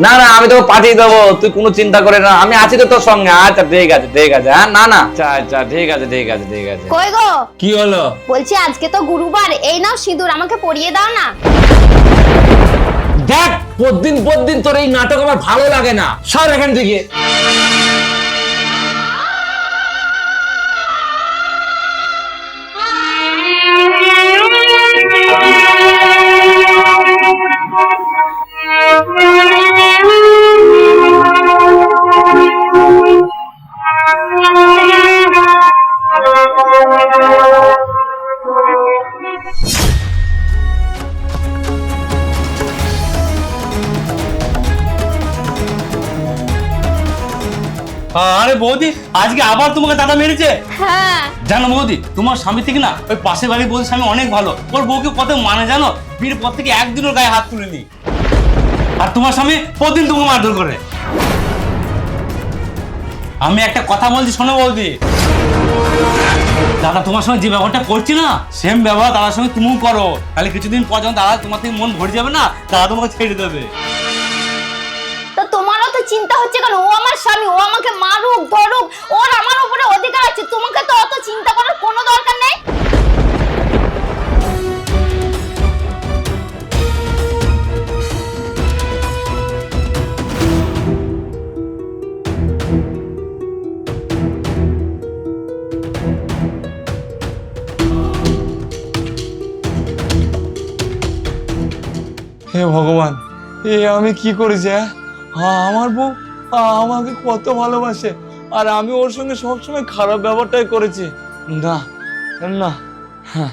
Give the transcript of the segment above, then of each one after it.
না না, আমি তোকে পাঠিয়ে দেবো, তুই কোনো চিন্তা করে না, আমি আছি তো তোর সঙ্গে। আচ্ছা ঠিক আছে ঠিক আছে, হ্যাঁ না না, আচ্ছা আচ্ছা ঠিক আছে ঠিক আছে ঠিক আছে। কই গো? কি হলো? বলছি আজকে তো গুরুবার, এই নাও সিঁদুর, আমাকে পরিয়ে দাও না। দেখ, পরদিন তোর এই নাটক আমার ভালো লাগে না, সর এখান থেকে। আরে বৌদি, আজকে আবার তোমাকে দাদা মেরেছে? হ্যাঁ। জানো বৌদি, তোমার স্বামী থেকে না ওই পাশের বাড়ির বৌদির স্বামী অনেক ভালো। ওর বউকে কত মানে জানো, বিয়ের পর থেকে একদিনও গায়ে হাত তুলেনি। আর তোমার স্বামী প্রতিদিন তোমাকে মারধর করে। আমি একটা কথা বলছি শোনো বৌদি, দাদা তোমার সঙ্গে যে ব্যবহারটা করছি না, সেম ব্যবহার দাদার সঙ্গে তুমিও করো। তাহলে কিছুদিন পর যখন দাদা তোমার থেকে মন ভরে যাবে না, দাদা তোমাকে ছেড়ে দেবে। তো তোমারও তো চিন্তা হচ্ছে কেন? ও আমার স্বামী, ও আমাকে মারুক ধরুক, ওর আমার উপরে অধিকার আছে, তোমাকে তো অত চিন্তা করার কোনো দরকার নেই। হে ভগবান, এ আমি কি করেছি? আমার বউ আমাকে কত ভালোবাসে, আর আমি ওর সঙ্গে সবসময় খারাপ ব্যবহারটাই করেছি। না না, হ্যাঁ।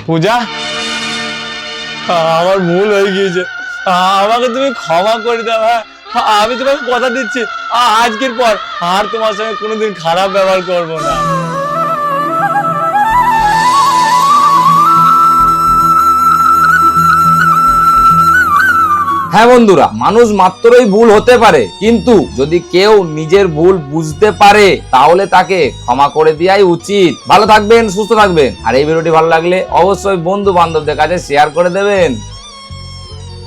পূজা, আমার ভুল হয়ে গিয়েছে, আমাকে তুমি ক্ষমা করে দাও। হ্যাঁ, আমি তোমাকে কথা দিচ্ছি, আজকের পর আর তোমার সঙ্গে কোনোদিন খারাপ ব্যবহার করবো না। হ্যাঁ বন্ধুরা, মানুষ মাত্রই ভুল হতে পারে, কিন্তু যদি কেউ নিজের ভুল বুঝতে পারে তাহলে তাকে ক্ষমা করে দেওয়াই উচিত। ভালো থাকবেন, সুস্থ থাকবেন, আর এই ভিডিওটি ভালো লাগলে অবশ্যই বন্ধু বান্ধবদের কাছে শেয়ার করে দেবেন।